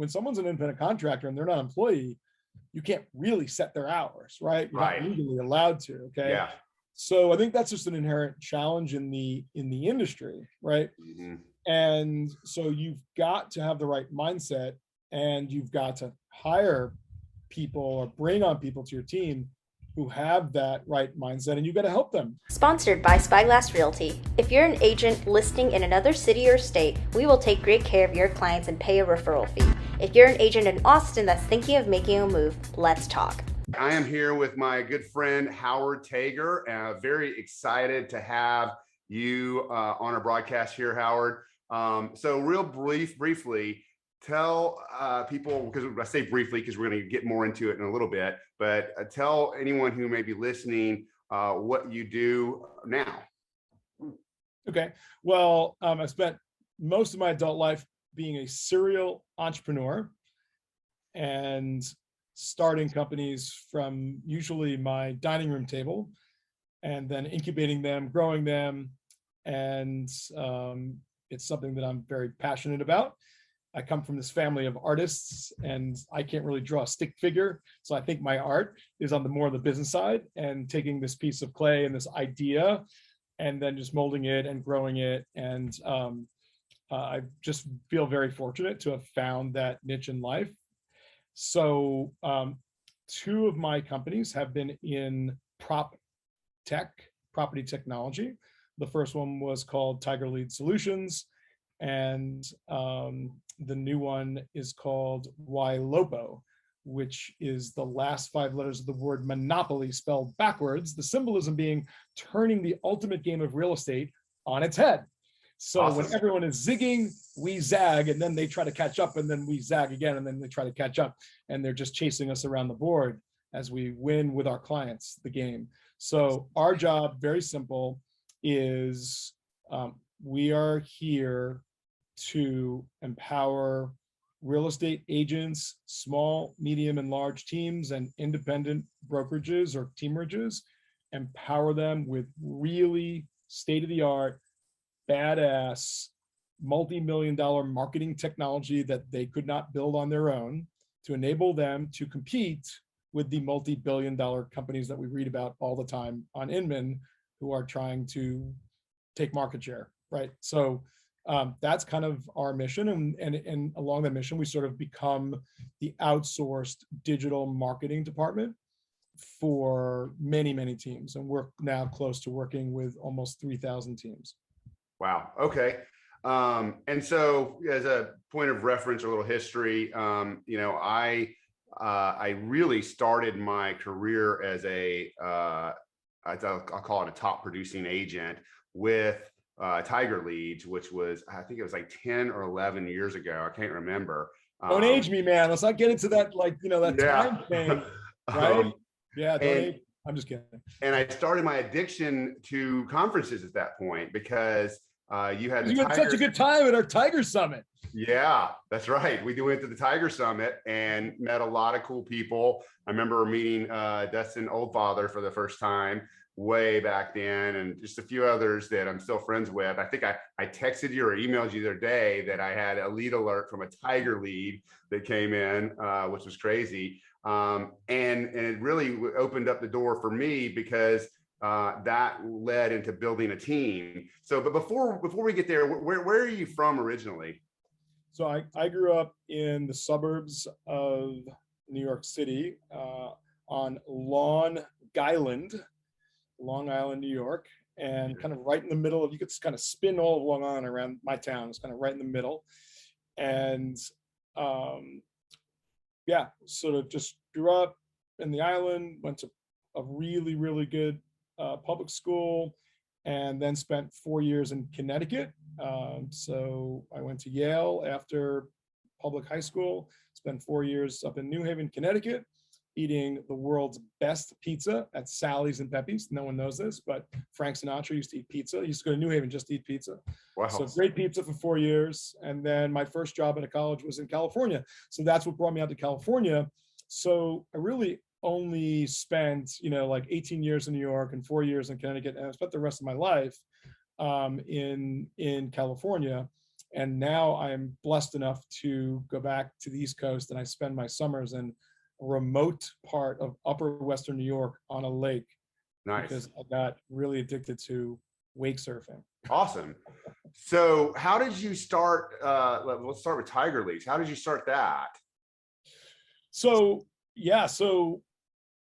when someone's an independent contractor and they're not an employee, you can't really set their hours, right? You're not legally allowed to. Okay. Yeah. So I think that's just an inherent challenge in the industry, right? And so you've got to have the right mindset, and you've got to hire people or bring on people to your team who have that right mindset, and you've got to help them. Sponsored by Spyglass Realty. If you're an agent listing in another city or state, we will take great care of your clients and pay a referral fee. If you're an agent in Austin that's thinking of making a move, let's talk. I am here with my good friend, Howard Tager. Very excited to have you on our broadcast here, Howard. So real briefly, tell people, because I say briefly because we're going to get more into it in a little bit, but tell anyone who may be listening what you do now. Okay. Well, I spent most of my adult life being a serial entrepreneur and starting companies from usually my dining room table, and then incubating them, growing them. And it's something that I'm very passionate about. I come from this family of artists, and I can't really draw a stick figure. So I think my art is on the more of the business side, and taking this piece of clay and this idea and then just molding it and growing it. And I just feel very fortunate to have found that niche in life. So two of my companies have been in property technology. The first one was called Tiger Lead Solutions, and the new one is called Ylopo, which is the last 5 letters of the word monopoly spelled backwards. The symbolism being turning the ultimate game of real estate on its head. So awesome. When everyone is zigging, we zag, and then they try to catch up, and then we zag again, and then they try to catch up, and they're just chasing us around the board as we win with our clients the game. So our job, very simple, is we are here to empower real estate agents, small, medium, and large teams, and independent brokerages or teamerages, empower them with really state-of-the-art, badass, multi-million-dollar marketing technology that they could not build on their own, to enable them to compete with the multi-billion-dollar companies that we read about all the time on Inman, who are trying to take market share, right? So that's kind of our mission, and along that mission, we sort of become the outsourced digital marketing department for many, many teams, and we're now close to working with almost 3,000 teams. Wow. Okay. And so, as a point of reference or a little history, you know, I really started my career as I'll call it a top producing agent with Tiger Leads, which was, I think it was like 10 or 11 years ago. I can't remember. Don't age me, man. Let's not get into that, like, you know, that time thing, right? Yeah, don't age. I'm just kidding. And I started my addiction to conferences at that point because you had such a good time at our Tiger Summit. Yeah, that's right. We went to the Tiger Summit and met a lot of cool people. I remember meeting Dustin Oldfather for the first time way back then, and just a few others that I'm still friends with. I think I texted you or emailed you the other day that I had a lead alert from a Tiger lead that came in, which was crazy. And it really opened up the door for me because that led into building a team. So, but before we get there, where are you from originally? So I grew up in the suburbs of New York City, on Long Island, New York, and kind of right in the middle of, you could kind of spin all of Long Island around my town. It's kind of right in the middle. And yeah, sort of just grew up in the island, went to a really, really good public school, and then spent 4 years in Connecticut. So I went to Yale after public high school, spent 4 years up in New Haven, Connecticut, eating the world's best pizza at Sally's and Pepe's. No one knows this, but Frank Sinatra used to eat pizza. He used to go to New Haven just to eat pizza. Wow. So great pizza for 4 years. And then my first job at a college was in California. So that's what brought me out to California. So I really only spent, you know, like 18 years in New York and 4 years in Connecticut. And I spent the rest of my life in California. And now I'm blessed enough to go back to the East Coast, and I spend my summers in a remote part of upper Western New York on a lake. Nice. Because I got really addicted to wake surfing. Awesome. So how did you start? Let's start with Tiger Leads. How did you start that? So yeah, so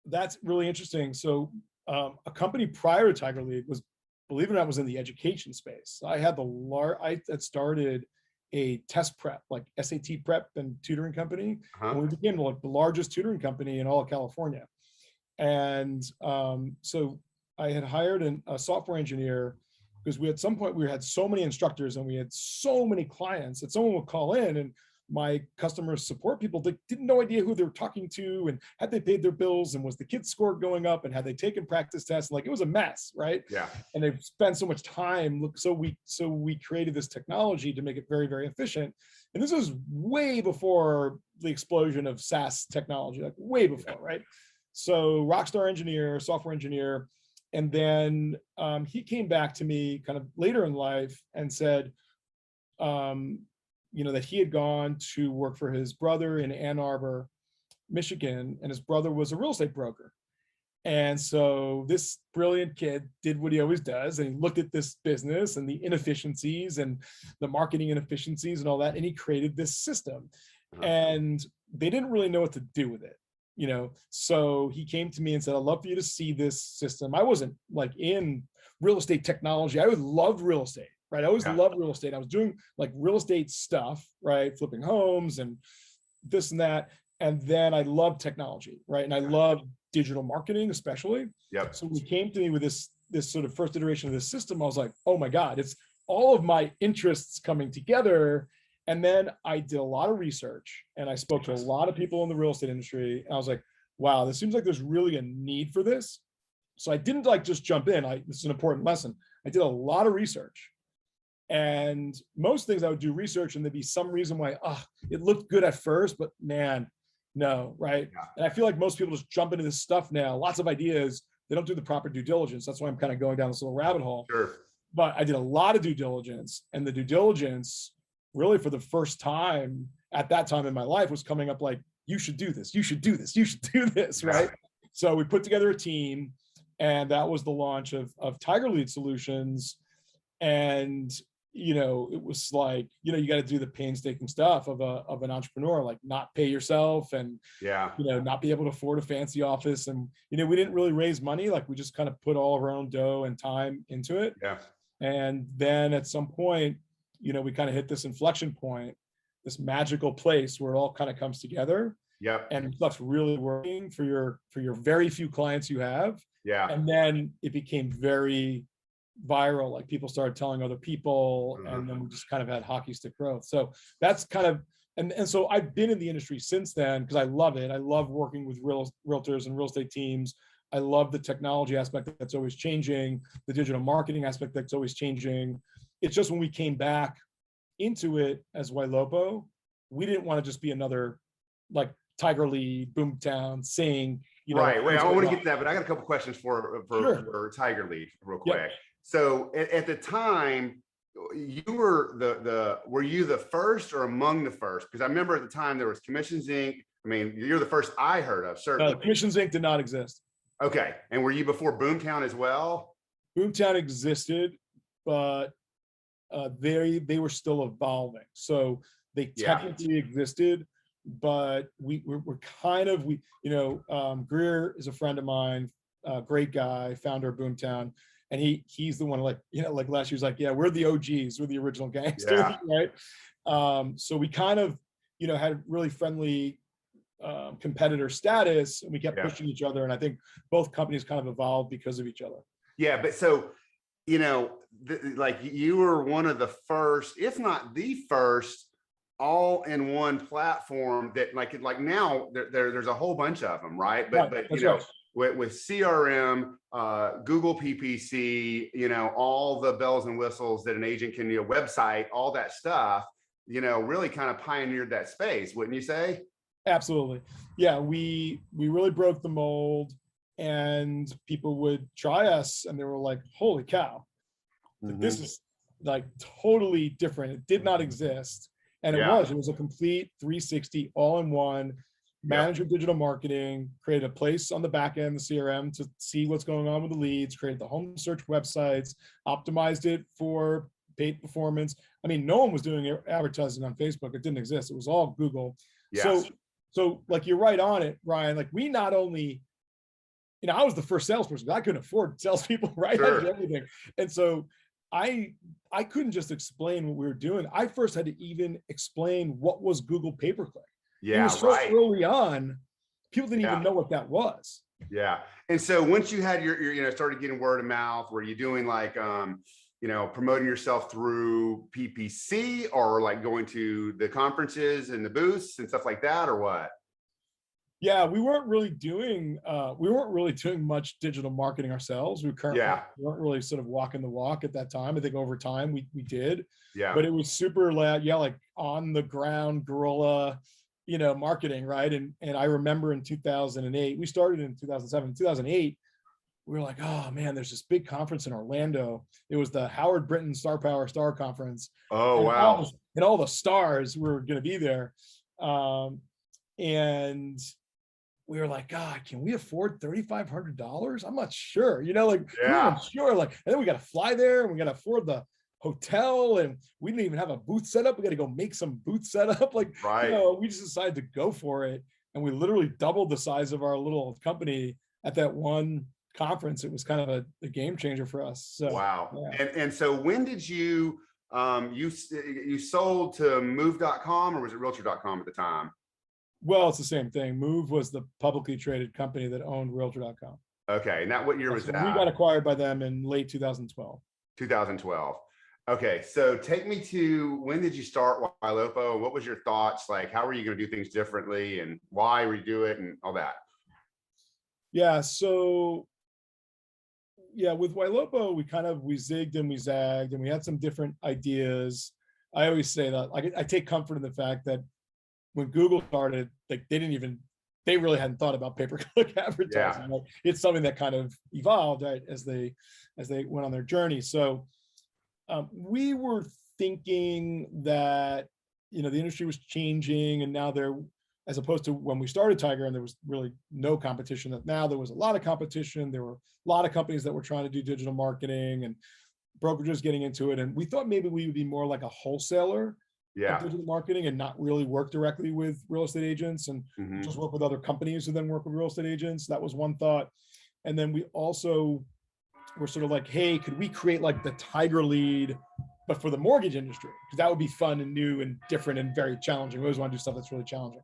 that's really interesting. So a company prior to Tiger Lead was, believe it or not, was in the education space. I had I had started a test prep, like SAT prep and tutoring company. And we became the largest tutoring company in all of California. And so I had hired a software engineer, because we at some point we had so many instructors and we had so many clients that someone would call in, and my customer support people, they didn't no idea who they were talking to, and had they paid their bills, and was the kid's score going up, and had they taken practice tests. Like, it was a mess, right? Yeah. And they've spent so much time. So we created this technology to make it very, very efficient. And this was way before the explosion of SaaS technology, like way before, right? So rockstar engineer, software engineer. And then he came back to me kind of later in life and said, that he had gone to work for his brother in Ann Arbor, Michigan, and his brother was a real estate broker. And so this brilliant kid did what he always does, and he looked at this business and the inefficiencies and the marketing inefficiencies and all that, and he created this system. And they didn't really know what to do with it. So he came to me and said, I'd love for you to see this system. I wasn't like in real estate technology. I always loved real estate, right? I always loved real estate. I was doing like real estate stuff, right? Flipping homes and this and that. And then I loved technology, right? And I loved digital marketing, especially. Yep. So when he came to me with this sort of first iteration of this system, I was like, oh my God, it's all of my interests coming together. And then I did a lot of research, and I spoke to a lot of people in the real estate industry. And I was like, wow, this seems like there's really a need for this. So I didn't like just jump in. This is an important lesson. I did a lot of research, and most things I would do research and there'd be some reason why, it looked good at first, but man, no, right? Yeah. And I feel like most people just jump into this stuff now, lots of ideas. They don't do the proper due diligence. That's why I'm kind of going down this little rabbit hole. Sure. But I did a lot of due diligence, and the due diligence really for the first time at that time in my life was coming up like, you should do this, you should do this, you should do this, right? So we put together a team, and that was the launch of Tiger Lead Solutions. And, it was like, you got to do the painstaking stuff of an entrepreneur, like not pay yourself and, not be able to afford a fancy office. And, we didn't really raise money. Like, we just kind of put all of our own dough and time into it. Yeah. And then at some point, we kind of hit this inflection point, this magical place where it all kind of comes together. Yep. And stuff's really working for your very few clients you have. Yeah. And then it became very viral. Like, people started telling other people, and then we just kind of had hockey stick growth. So that's kind of, and so I've been in the industry since then because I love it. I love working with realtors and real estate teams. I love the technology aspect that's always changing, the digital marketing aspect that's always changing. It's just when we came back into it as Ylopo, we didn't want to just be another like Tiger Lead, Boomtown, Sing. Right. Wait, I want to get to that, but I got a couple questions for Tiger Lead real quick. Yep. So at the time, you were were you the first or among the first? Because I remember at the time there was Commissions Inc. I mean, you're the first I heard of, certainly. Commissions Inc. did not exist. Okay. And were you before Boomtown as well? Boomtown existed, but they were still evolving. So they technically existed, but we're kind of, Greer is a friend of mine, great guy, founder of Boomtown. And he's the one, like last year, he was like, yeah, we're the OGs, we're the original gangsters, right? So we kind of, had really friendly competitor status, and we kept pushing each other. And I think both companies kind of evolved because of each other. Yeah, but so, like you were one of the first, if not the first, all-in-one platform that like now there's a whole bunch of them, right? But with CRM, Google PPC, all the bells and whistles that an agent can, website, all that stuff, really kind of pioneered that space, wouldn't you say? Absolutely. Yeah, we really broke the mold, and people would try us and they were like, holy cow, this like totally different. It did not exist. And it was a complete 360 all in one. Manage your digital marketing, create a place on the back end, the CRM, to see what's going on with the leads, create the home search websites, optimized it for paid performance. I mean, no one was doing advertising on Facebook. It didn't exist. It was all Google. So like, you're right on it, Ryan. Like, we not only, I was the first salesperson. I couldn't afford salespeople, right? I did everything. And so I couldn't just explain what we were doing. I first had to even explain what was Google pay-per-click. It was so early on, people didn't even know what that was. Yeah. And so once you had your started getting word of mouth, were you doing like, promoting yourself through PPC, or like going to the conferences and the booths and stuff like that, or what? Yeah, we weren't really doing much digital marketing ourselves. We weren't really sort of walking the walk at that time. I think over time we did. Yeah. But it was super loud, like on the ground guerrilla, marketing, right? And I remember in 2008, we started in 2007, 2008, we were like, oh man, there's this big conference in Orlando. It was the Howard Brinton Star Power Star Conference. Oh, wow. And all the stars were going to be there. And we were like, God, can we afford $3,500? I'm not sure, we weren't sure. Like, and then we got to fly there and we got to afford the hotel, and we didn't even have a booth set up. We got to go make some booth set up. Like, we just decided to go for it. And we literally doubled the size of our little company at that one conference. It was kind of a game changer for us. So, wow. Yeah. And so when did you, you sold to move.com, or was it realtor.com at the time? Well, it's the same thing. Move was the publicly traded company that owned realtor.com. Okay. And what year was that? We got acquired by them in late 2012. 2012. Okay. So take me to, when did you start Ylopo? What was your thoughts? Like, how were you going to do things differently, and why redo it and all that? Yeah. So with Ylopo, we zigged and we zagged, and we had some different ideas. I always say that I take comfort in the fact that when Google started, like they really hadn't thought about pay-per-click advertising. Like, it's something that kind of evolved, right, as they went on their journey. So we were thinking that the industry was changing, and now as opposed to when we started Tiger and there was really no competition, that now there was a lot of competition. There were a lot of companies that were trying to do digital marketing and brokerages getting into it. And we thought maybe we would be more like a wholesaler of digital marketing and not really work directly with real estate agents, and just work with other companies who then work with real estate agents. That was one thought. And then we also were sort of like, hey, could we create like the Tiger Lead, but for the mortgage industry? Because that would be fun and new and different and very challenging. We always want to do stuff that's really challenging.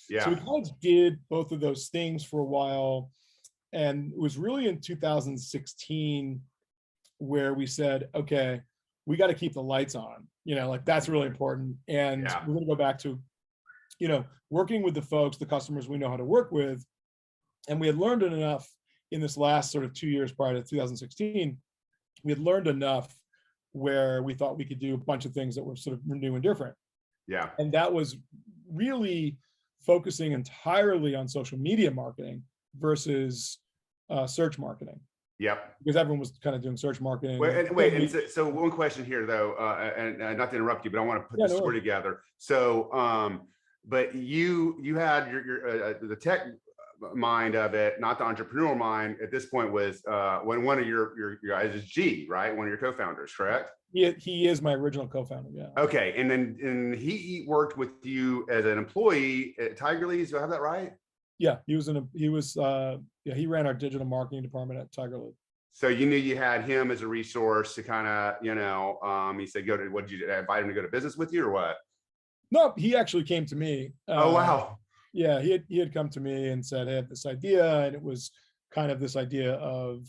Yeah. So we kind of did both of those things for a while. And it was really in 2016 where we said, okay, we got to keep the lights on, like that's really important. And we're going to go back to, working with the folks, the customers we know how to work with. And we had learned enough in this last sort of 2 years prior to 2016, we had learned enough where we thought we could do a bunch of things that were sort of new and different. Yeah. And that was really focusing entirely on social media marketing versus search marketing. Yep. Because everyone was kind of doing search marketing. So one question here though, and not to interrupt you, but I want to put this story together. So, but you had your the tech mind of it, not the entrepreneurial mind at this point, was when one of your guys is G, right? One of your co-founders, correct? He is my original co-founder. Yeah. Okay. And he worked with you as an employee at Tiger Lead. Do I have that right? Yeah. He ran our digital marketing department at Tiger Lead. So you knew you had him as a resource to kind of, he said, what did you invite him to go to business with you or what? No, he actually came to me. Oh, wow. Yeah, he had come to me and said, I had this idea, and it was kind of this idea of,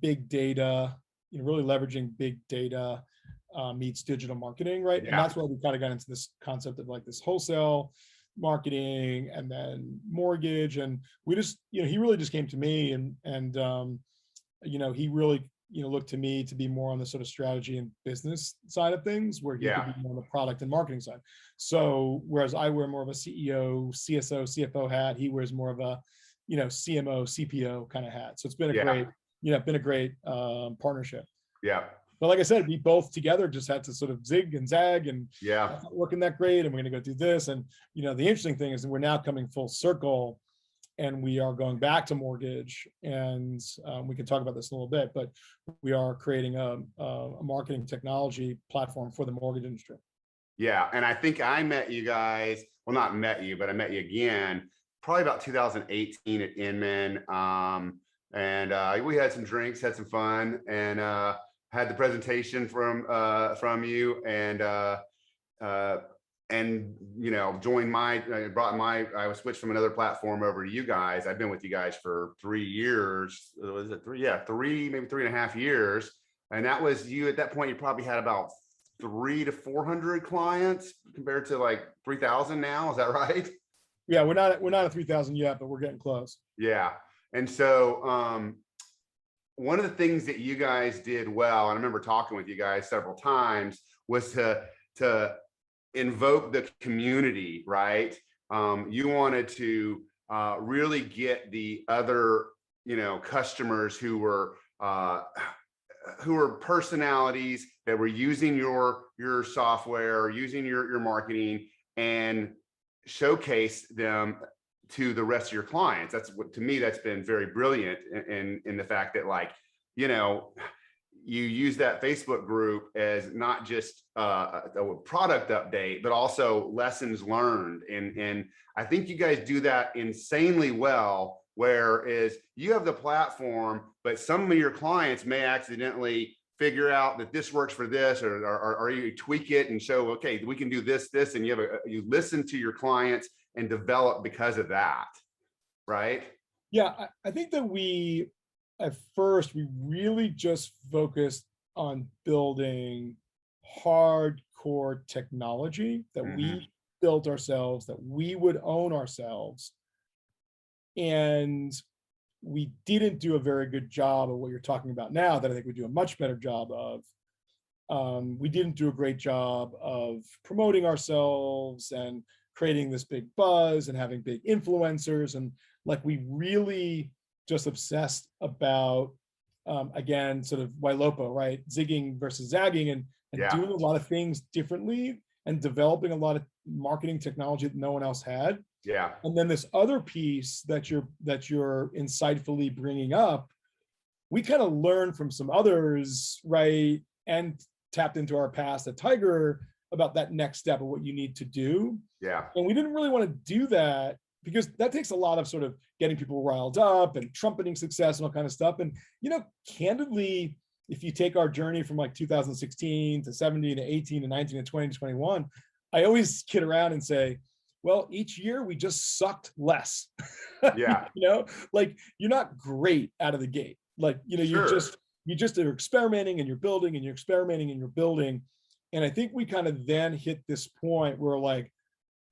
big data, really leveraging big data meets digital marketing, right? Yeah. And that's why we kind of got into this concept of like this wholesale marketing and then mortgage. And we just, he really just came to me and he really, looked to me to be more on the sort of strategy and business side of things, where he could be more on the product and marketing side. So whereas I wear more of a CEO, CSO, CFO hat, he wears more of a, CMO, CPO kind of hat. So it's been a great, partnership. Yeah. but like I said, we both together just had to sort of zig and zag, and Yeah. that's not working that great, and we're going to go do this. And the interesting thing is that we're now coming full circle, and we are going back to mortgage, and we can talk about this in a little bit, but we are creating a marketing technology platform for the mortgage industry. Yeah, and I think I met you guys, well, not met you, but I met you again, probably about 2018 at Inman. And we had some drinks, had some fun, and had the presentation from you, and joined I was switched from another platform over to you guys. I've been with you guys for 3 years. Was it 3? Yeah, maybe 3.5 years. And that was you at that point. You probably had about 300 to 400 clients compared to like 3,000 now. Is that right? Yeah, we're not at 3,000 yet, but we're getting close. Yeah. And so one of the things that you guys did well, and I remember talking with you guys several times, was to invoke the community, right? You wanted to really get the other, customers who were personalities that were using your software, or using your marketing, and showcase them to the rest of your clients. That's what, to me, that's been very brilliant in the fact that, like, you use that Facebook group as not just a product update, but also lessons learned. And I think you guys do that insanely well, whereas you have the platform, but some of your clients may accidentally figure out that this works for this, or you tweak it and show, okay, we can do this, and you listen to your clients and develop because of that, right? Yeah, I think that at first, we really just focused on building hardcore technology that we built ourselves, that we would own ourselves. And we didn't do a very good job of what you're talking about now, that I think we do a much better job of. We didn't do a great job of promoting ourselves and creating this big buzz and having big influencers. And like, we really just obsessed about, again, sort of Ylopo, right? Zigging versus zagging, and doing a lot of things differently, and developing a lot of marketing technology that no one else had. Yeah. And then this other piece that you're insightfully bringing up, we kind of learned from some others, right? And tapped into our past at Tiger about that next step of what you need to do. Yeah. And we didn't really want to do that, because that takes a lot of sort of getting people riled up and trumpeting success and all kind of stuff. And, candidly, if you take our journey from like 2016 to 17 to 18 to 19 to 20 to 21, I always kid around and say, well, each year we just sucked less. Yeah. Like, you're not great out of the gate. Like, Sure. you just are experimenting, and you're building, and you're experimenting, and you're building. And I think we kind of then hit this point where, like,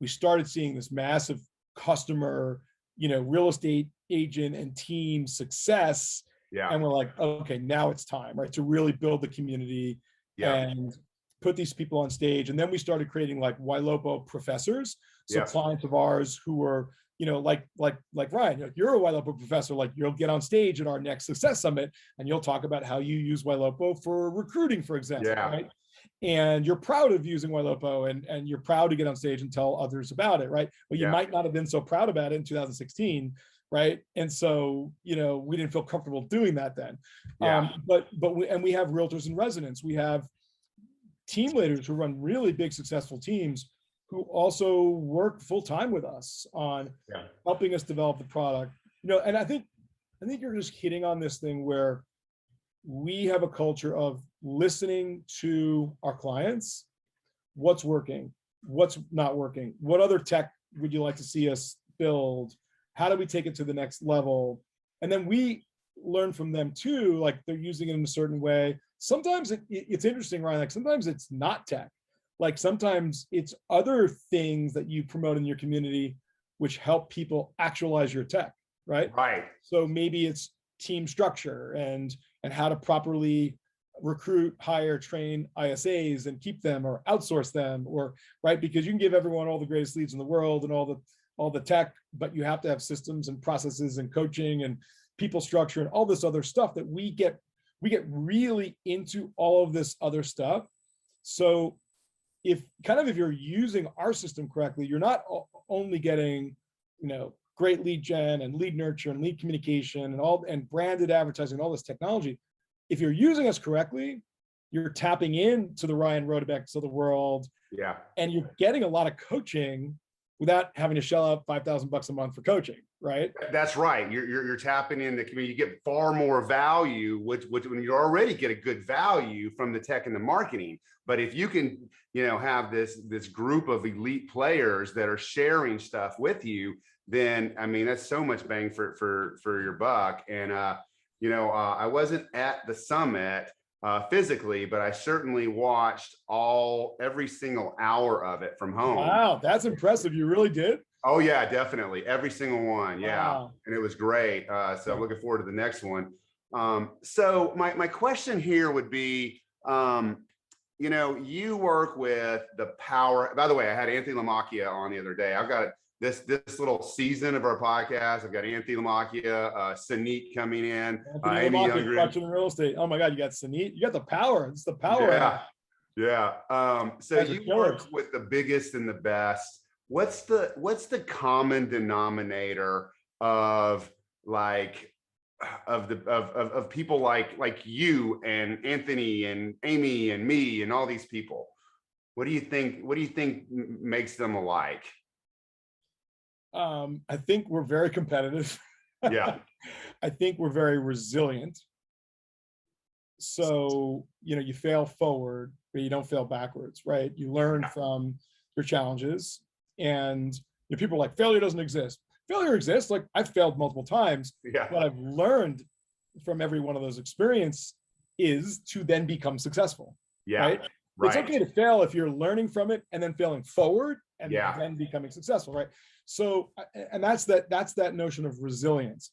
we started seeing this massive customer, real estate agent and team success. Yeah. And we're like, okay, now it's time, right, to really build the community and put these people on stage. And then we started creating like Ylopo professors. So clients of ours who were, like Ryan, you're a Ylopo professor, like, you'll get on stage at our next Success Summit, and you'll talk about how you use Ylopo for recruiting, for example, right? And you're proud of using Ylopo, and you're proud to get on stage and tell others about it, right? But you might not have been so proud about it in 2016, right? And so, we didn't feel comfortable doing that then. But we have realtors in residence. We have team leaders who run really big, successful teams, who also work full time with us on helping us develop the product. And I think you're just hitting on this thing where we have a culture of listening to our clients. What's working? What's not working? What other tech would you like to see us build? How do we take it to the next level? And then we learn from them too, like, they're using it in a certain way. Sometimes it's interesting, Ryan, like, sometimes it's not tech. Like, sometimes it's other things that you promote in your community which help people actualize your tech, right? Right. So maybe it's team structure and how to properly recruit, hire, train ISAs and keep them, or outsource them, or, right? Because you can give everyone all the greatest leads in the world and all the tech, but you have to have systems and processes and coaching and people structure and all this other stuff that we get we get really into all of this other stuff. So if you're using our system correctly, you're not only getting, great lead gen and lead nurture and lead communication and branded advertising and all this technology. If you're using us correctly, you're tapping into the Ryan Rodebecks of the world. Yeah. And you're getting a lot of coaching without having to shell out $5,000 a month for coaching, right? That's right. You're tapping in the community. You get far more value, which when you already get a good value from the tech and the marketing. But if you can, have this group of elite players that are sharing stuff with you, then I mean that's so much bang for your buck. And I wasn't at the summit physically, but I certainly watched every single hour of it from home. Wow, that's impressive. You really did? Oh yeah, definitely. Every single one. Yeah. Wow. And it was great. So I'm looking forward to the next one. So my question here would be, you work with the power. By the way, I had Anthony LaMacchia on the other day. I've got this little season of our podcast. I've got Anthony LaMacchia, Sanit coming in, Amy Youngren. Watching real estate. Oh my God, you got Sanit. You got the power. It's the power. Yeah. Yeah. So you work with the biggest and the best. What's the common denominator of people like you and Anthony and Amy and me and all these people? What do you think makes them alike? I think we're very competitive. Yeah. I think we're very resilient. So, you fail forward, but you don't fail backwards, right? You learn from your challenges, and people are like, failure doesn't exist. Failure exists. Like, I've failed multiple times, but I've learned from every one of those experiences is to then become successtional. Yeah. Right? It's okay to fail if you're learning from it and then failing forward and then becoming successful, right? So, and that's that notion of resilience.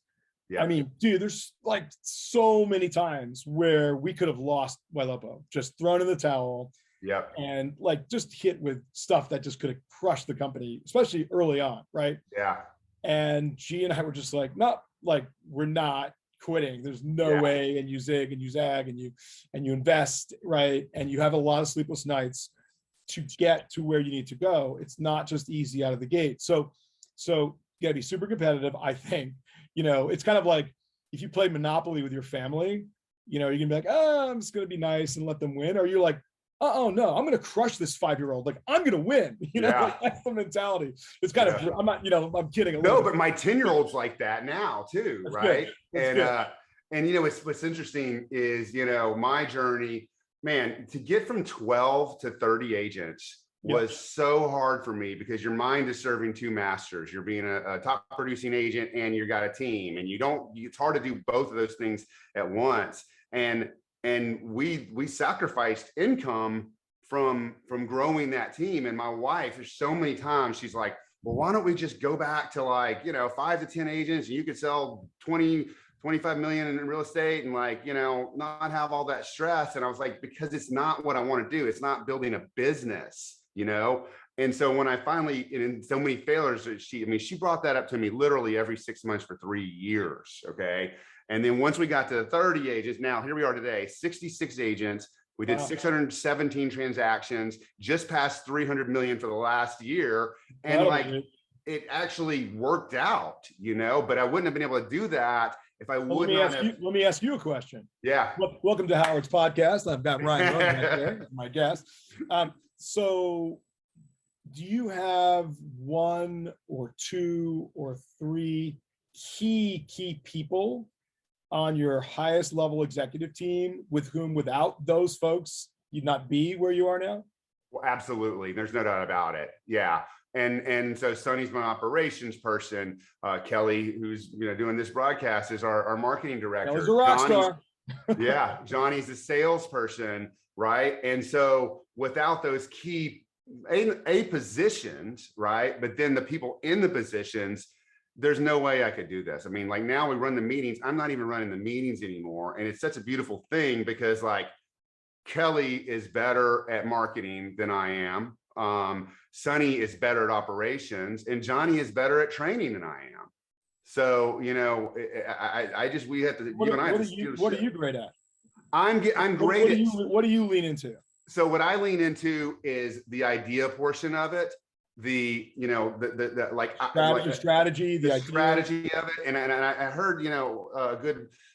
Yeah. I mean, dude, there's like so many times where we could have lost Ylopo, just thrown in the towel. Yeah. And like just hit with stuff that just could have crushed the company, especially early on, right? Yeah. And G and I were just like, no, like we're not quitting. There's no way. And you zig and you zag and you invest, right? And you have a lot of sleepless nights to get to where you need to go. It's not just easy out of the gate. So you gotta be super competitive, I think. It's kind of like if you play Monopoly with your family, you're gonna be like, oh, I'm just gonna be nice and let them win. Or you're like, oh no, I'm gonna crush this 5-year-old. Like, I'm gonna win. Like, that's the mentality. It's kind of, I'm not, I'm kidding. No, but my 10-year-old's like that now too, that's right? And what's interesting is, my journey, man, to get from 12 to 30 agents was so hard for me because your mind is serving two masters. You're being a top producing agent and you got a team, and it's hard to do both of those things at once. And we sacrificed income from growing that team. And my wife, there's so many times she's like, well, why don't we just go back to 5 to 10 agents and you could sell 25 million in real estate and not have all that stress. And I was like, because it's not what I want to do. It's not building a business, And so when I finally, in so many failures, she brought that up to me literally every 6 months for 3 years. Okay. And then once we got to the 30 agents, now here we are today, 66 agents. We did 617 transactions, just past 300 million for the last year. And it actually worked out, but I wouldn't have been able to do that if I would not have. Let me ask you a question. Yeah. Welcome to Howard's podcast. I've got Ryan Rodebecks here, my guest. So do you have one or two or three key people on your highest level executive team with whom, without those folks, you'd not be where you are now? Well, absolutely. There's no doubt about it. Yeah. And so Sonny's my operations person. Kelly, who's doing this broadcast, is our marketing director. Kelly's a rock star. Yeah, Johnny's the salesperson, right? And so without those key positions, right? But then the people in the positions, there's no way I could do this. I mean, now we run the meetings. I'm not even running the meetings anymore. And it's such a beautiful thing because Kelly is better at marketing than I am. Sonny is better at operations, and Johnny is better at training than I am. So, we have to, what are you great at? I'm great at, what do you lean into? so what I lean into is the idea portion of it, the, you know, the like strategy, the idea. strategy of it. And I heard, you know,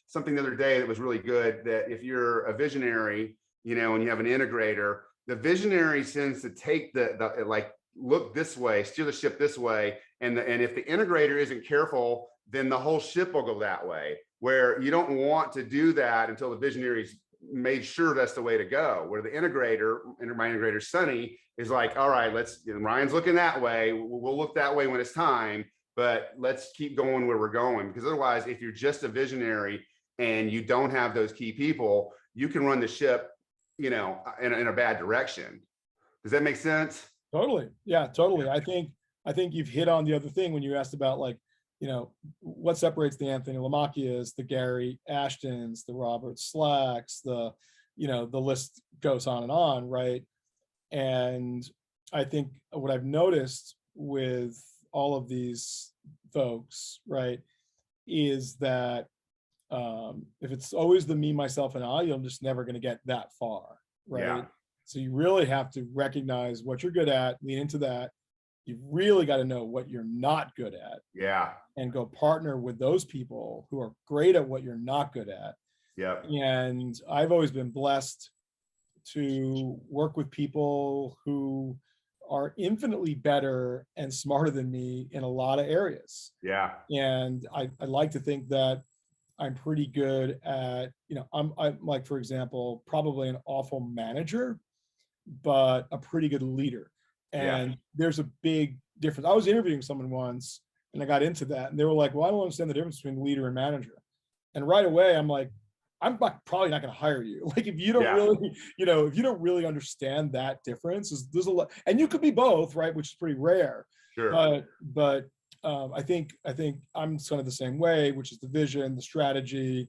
something the other day that was really good, that if you're a visionary, you know, and you have an integrator, the visionary tends to take the like, look this way, steer the ship this way. And if the integrator isn't careful, then the whole ship will go that way, where you don't want to do that until the visionary's made sure that's the way to go. Where the integrator, my integrator Sonny, is like, all right, Ryan's looking that way. We'll look that way when it's time, but let's keep going where we're going. Because otherwise, if you're just a visionary and you don't have those key people, you can run the ship, you know, in a bad direction. Does that make sense? Totally. Yeah, totally. I think you've hit on the other thing when you asked about, like, you know, what separates the Anthony Lamacchias, the Gary Ashtons, the Robert Slacks, the, you know, the list goes on, right? And I think what I've noticed with all of these folks, right, is that if it's always the me, myself, and I, you're just never going to get that far, right? Yeah. So you really have to recognize what you're good at, lean into that. You've really got to know what you're not good at. Yeah. And go partner with those people who are great at what you're not good at. Yeah. And I've always been blessed to work with people who are infinitely better and smarter than me in a lot of areas. Yeah. And I like to think that I'm pretty good at, you know, I'm like, for example, probably an awful manager, but a pretty good leader. And there's a big difference. I was interviewing someone once and I got into that and they were like, well, I don't understand the difference between leader and manager. And right away, I'm like, I'm probably not going to hire you. Like, if you don't really, you know, if you don't really understand that difference, there's a lot, and you could be both, right? Which is pretty rare. Sure. But I think I'm kind of the same way, which is the vision, the strategy,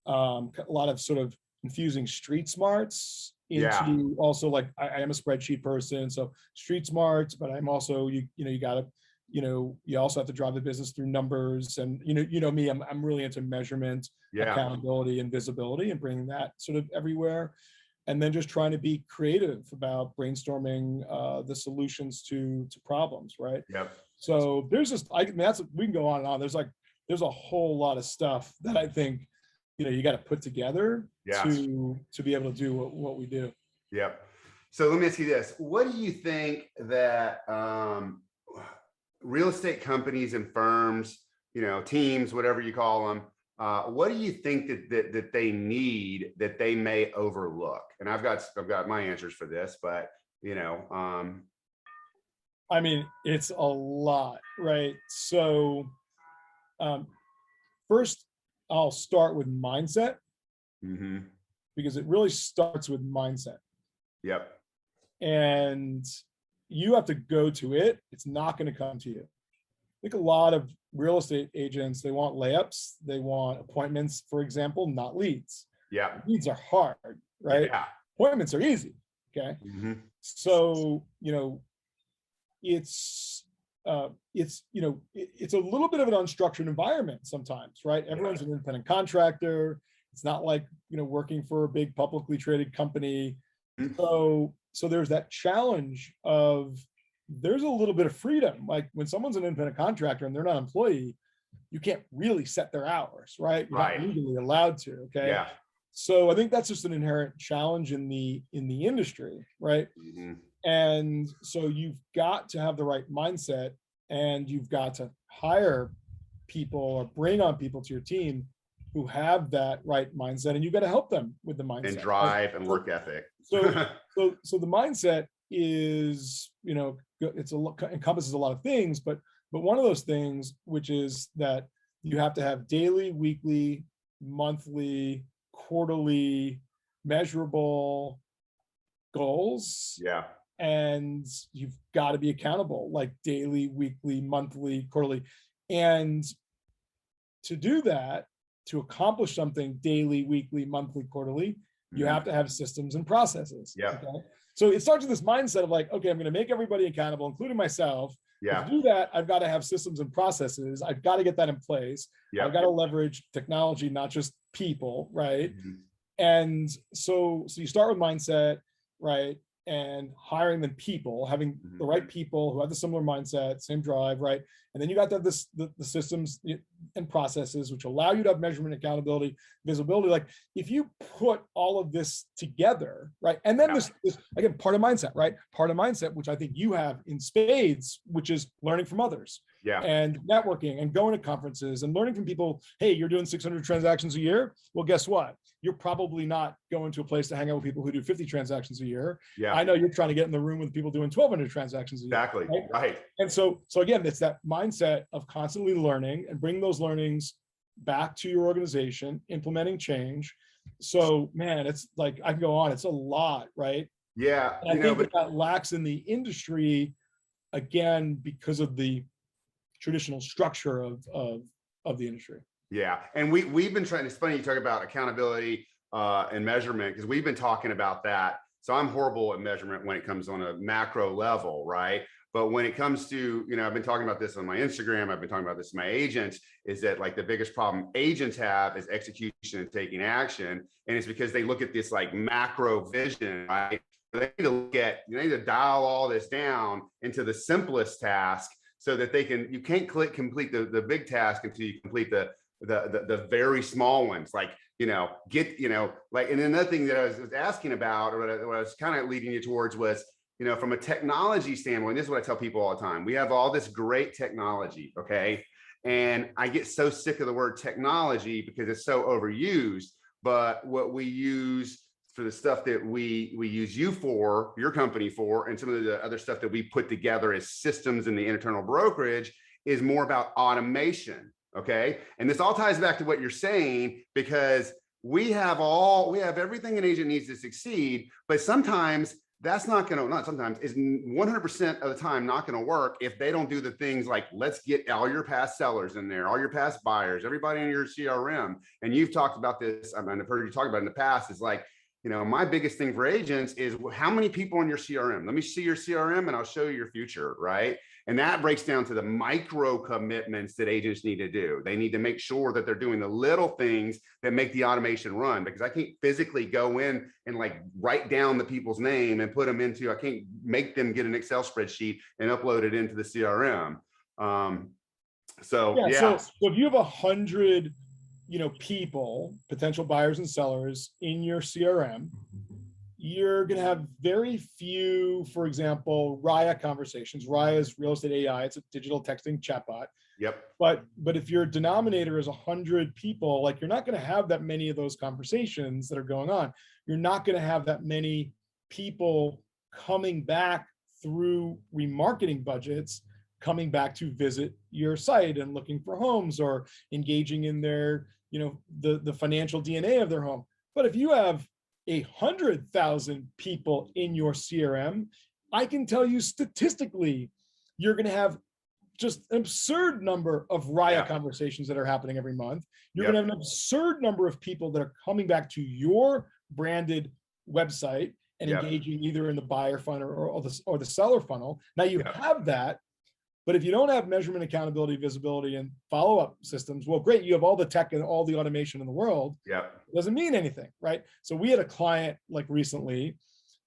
a lot of sort of infusing street smarts into also, like, I am a spreadsheet person, so street smarts, but I'm also, you gotta, you also have to drive the business through numbers, and you know me, I'm really into measurement, accountability, and visibility, and bringing that sort of everywhere, and then just trying to be creative about brainstorming the solutions to problems, right? Yep. So there's just, we can go on and on. There's a whole lot of stuff that I think, you got to put together to be able to do what we do. Yep. So let me ask you this. What do you think that real estate companies and firms, teams, whatever you call them, what do you think that they need that they may overlook? And I've got my answers for this, but I mean, it's a lot, right? So first, I'll start with mindset, because it really starts with mindset. Yep. And you have to go to it. It's not going to come to you. I think a lot of real estate agents, they want layups. They want appointments, for example, not leads. Yeah. Leads are hard, right? Yeah. Appointments are easy. Okay. So, it's a little bit of an unstructured environment sometimes, right? Everyone's an independent contractor. It's not like, working for a big publicly traded company. So there's that challenge of, there's a little bit of freedom. Like, when someone's an independent contractor and they're not an employee, you can't really set their hours, right? You're not legally allowed to. Okay. Yeah. So I think that's just an inherent challenge in the industry, right? And so you've got to have the right mindset, and you've got to hire people or bring on people to your team who have that right mindset, and you've got to help them with the mindset and drive and work ethic. So the mindset is, encompasses a lot of things, but one of those things, which is that you have to have daily, weekly, monthly, quarterly, measurable goals. Yeah. And you've got to be accountable, like daily, weekly, monthly, quarterly. And to do that, to accomplish something daily, weekly, monthly, quarterly, you have to have systems and processes. Yeah. Okay? So it starts with this mindset of like, okay, I'm going to make everybody accountable, including myself. Yeah. To do that, I've got to have systems and processes. I've got to get that in place. Yeah. I've got to leverage technology, not just people, right? And so you start with mindset, right? And hiring the people, having the right people who have the similar mindset, same drive, right? And then you got to have the systems and processes which allow you to have measurement, accountability, visibility. Like if you put all of this together, right? And then this again, part of mindset, right? Part of mindset, which I think you have in spades, which is learning from others. Yeah. And networking and going to conferences and learning from people. Hey, you're doing 600 transactions a year. Well, guess what? You're probably not going to a place to hang out with people who do 50 transactions a year. Yeah. I know you're trying to get in the room with people doing 1,200 transactions a year. Exactly. Right. And so again, it's that mindset of constantly learning and bringing those learnings back to your organization, implementing change. So man, it's like, I can go on. It's a lot, right? Yeah. And I think that lacks in the industry, again, because of the traditional structure of the industry. Yeah. And we've been trying, it's funny you talk about accountability and measurement, because we've been talking about that. So I'm horrible at measurement when it comes on a macro level, right? But when it comes to, I've been talking about this on my Instagram, I've been talking about this to my agents, is that like the biggest problem agents have is execution and taking action. And it's because they look at this like macro vision, right? They need to they need to dial all this down into the simplest task so that you can't complete the big task until you complete the very small ones, like, and another thing that I was asking about, or what I was kind of leading you towards was, from a technology standpoint, this is what I tell people all the time. We have all this great technology, okay? And I get so sick of the word technology because it's so overused, but what we use for the stuff that we use you for, your company for, and some of the other stuff that we put together as systems in the internal brokerage is more about automation. Okay. And this all ties back to what you're saying, because we have everything an agent needs to succeed, but sometimes that's not going to, not sometimes, is 100% of the time not going to work if they don't do the things like, let's get all your past sellers in there, all your past buyers, everybody in your CRM. And you've talked about this, I've heard you talk about it in the past, is like, my biggest thing for agents is how many people in your CRM? Let me see your CRM and I'll show you your future, right? And that breaks down to the micro commitments that agents need to do. They need to make sure that they're doing the little things that make the automation run, because I can't physically go in and like write down the people's name and put them into, I can't make them get an Excel spreadsheet and upload it into the CRM. So if you have 100, people, potential buyers and sellers in your CRM, you're going to have very few, for example, RIA conversations. RIA is Real Estate AI. It's a digital texting chatbot. Yep. But if your denominator is 100 people, like you're not going to have that many of those conversations that are going on. You're not going to have that many people coming back through remarketing budgets, coming back to visit your site and looking for homes or engaging in their, the financial DNA of their home. But if you have 100,000 people in your CRM, I can tell you statistically, you're going to have just an absurd number of RIA conversations that are happening every month. You're going to have an absurd number of people that are coming back to your branded website and engaging either in the buyer funnel or the seller funnel. Now you have that. But if you don't have measurement, accountability, visibility, and follow-up systems, well, great, you have all the tech and all the automation in the world. It doesn't mean anything, right? So we had a client like recently,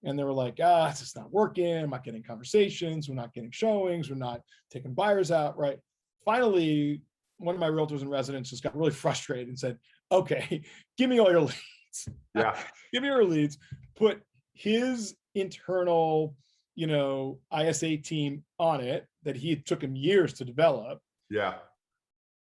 and they were like, it's just not working. I'm not getting conversations. We're not getting showings. We're not taking buyers out, right? Finally, one of my realtors in residence just got really frustrated and said, okay, give me all your leads. Give me your leads. Put his internal ISA team on it that it took him years to develop.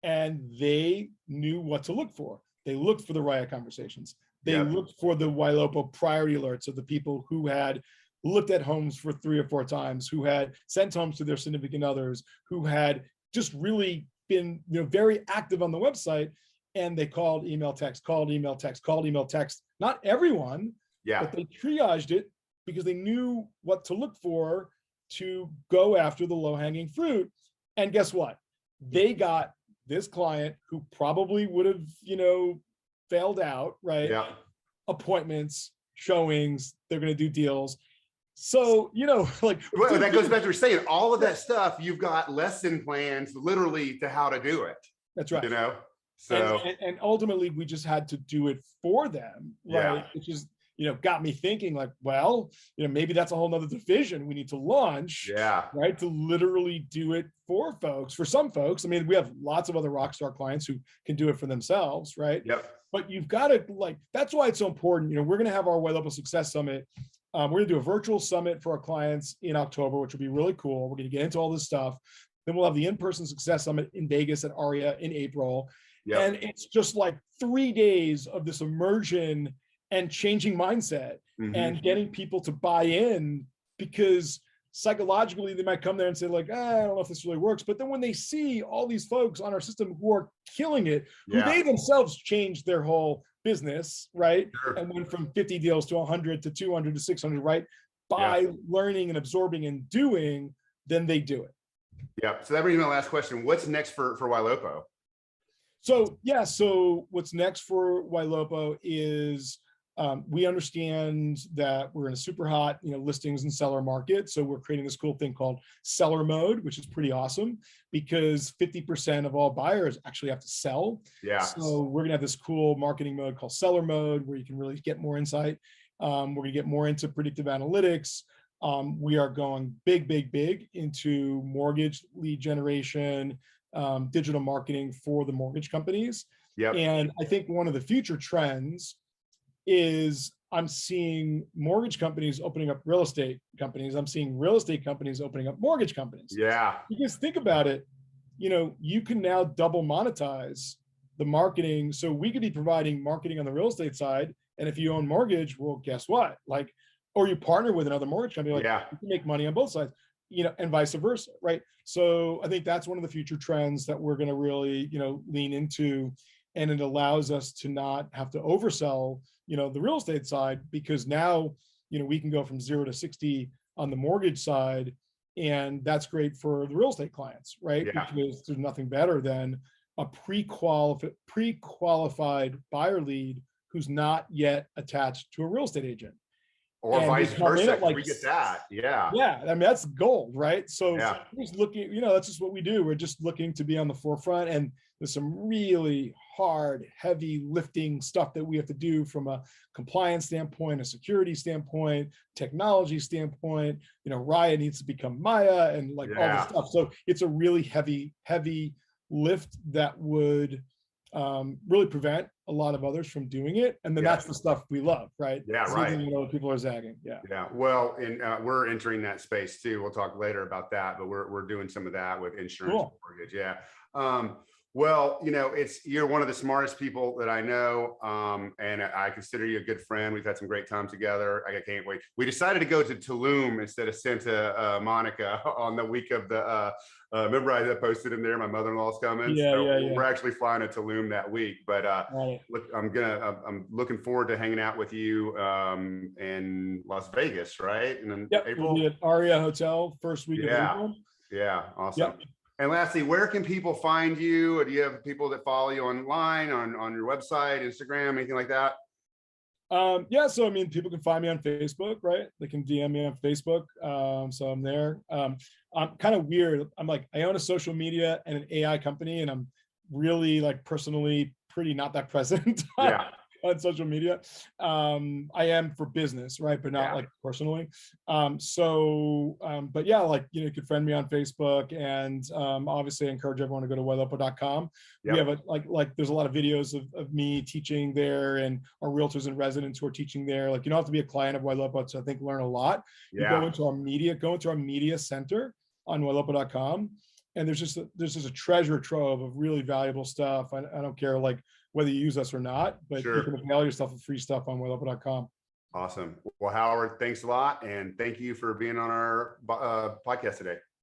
And they knew what to look for. They looked for the RIA conversations. They looked for the Ylopo priority alerts of the people who had looked at homes for 3 or 4 times, who had sent homes to their significant others, who had just really been very active on the website. And they called, email, text, called, email, text, called, email, text. Not everyone, but they triaged it because they knew what to look for to go after the low-hanging fruit. And guess what? They got this client who probably would have, failed out, right? Appointments, showings, they're going to do deals. So, that goes back to what you're saying, all of that stuff, you've got lesson plans literally to how to do it. That's right. So and ultimately we just had to do it for them, right? yeah, Which is, got me thinking like, well, maybe that's a whole nother division we need to launch, yeah, right? To literally do it for folks. For some folks, I mean, we have lots of other rock star clients who can do it for themselves, right? yep, But you've got to that's why it's so important. We're going to have our Ylopo Success Summit. We're going to do a virtual summit for our clients in October, which will be really cool. We're going to get into all this stuff. Then we'll have the in-person Success Summit in Vegas at ARIA in April. yep, And it's just like 3 days of this immersion and changing mindset and getting people to buy in, because psychologically they might come there and say like, I don't know if this really works. But then when they see all these folks on our system who are killing it, who they themselves changed their whole business, right? sure. And went from 50 deals to 100 to 200 to 600, right? By learning and absorbing and doing, then they do it. Yeah. So that brings me to my last question. What's next for Ylopo? So what's next for Ylopo is we understand that we're in a super hot, listings and seller market. So we're creating this cool thing called seller mode, which is pretty awesome because 50% of all buyers actually have to sell. Yeah. So we're gonna have this cool marketing mode called seller mode, where you can really get more insight. We're gonna get more into predictive analytics. We are going big into mortgage lead generation, digital marketing for the mortgage companies. Yep. And I think one of the future trends is I'm seeing mortgage companies opening up real estate companies. I'm seeing real estate companies opening up mortgage companies. Yeah. Because think about it, you can now double monetize the marketing. So we could be providing marketing on the real estate side. And if you own mortgage, well, guess what? Or you partner with another mortgage company, you can make money on both sides, and vice versa, right? So I think that's one of the future trends that we're going to really, lean into. And it allows us to not have to oversell, the real estate side, because now, we can go from 0 to 60 on the mortgage side. And that's great for the real estate clients, right? Yeah. Because there's nothing better than a pre-qualified buyer lead who's not yet attached to a real estate agent. Or And vice versa, we get that. Yeah. I mean, that's gold, right? So just looking, that's just what we do. We're just looking to be on the forefront. And there's some really hard, heavy lifting stuff that we have to do from a compliance standpoint, a security standpoint, technology standpoint. Raya needs to become Maya and all this stuff. So it's a really heavy lift that would really prevent a lot of others from doing it. And then that's the stuff we love, right? Yeah, right. People are zagging. Yeah. Well, and we're entering that space too. We'll talk later about that, but we're doing some of that with insurance and mortgage. Yeah. Well, you're one of the smartest people that I know, and I consider you a good friend. We've had some great time together. I can't wait. We decided to go to Tulum instead of Santa Monica on the week of the. Remember, I posted in there. My mother-in-law's coming. We're actually flying to Tulum that week. But look, I'm looking forward to hanging out with you in Las Vegas, right? And then April. We'll be at Aria Hotel first week of April. Yeah, awesome. And lastly, where can people find you? Or do you have people that follow you online, on your website, Instagram, anything like that? So I mean, people can find me on Facebook, right? They can DM me on Facebook. So I'm there. I'm kind of weird. I own a social media and an AI company, and I'm really personally pretty not that present on social media. I am for business, right? But not personally. But you can friend me on Facebook, and obviously I encourage everyone to go to ylopo.com. We have there's a lot of videos of me teaching there, and our realtors and residents who are teaching there. You don't have to be a client of Ylopo to, I think, learn a lot. You go into our media center on ylopo.com, and there's just a treasure trove of really valuable stuff. I don't care whether you use us or not, but you can avail yourself of free stuff on ylopo.com. Awesome. Well, Howard, thanks a lot. And thank you for being on our podcast today.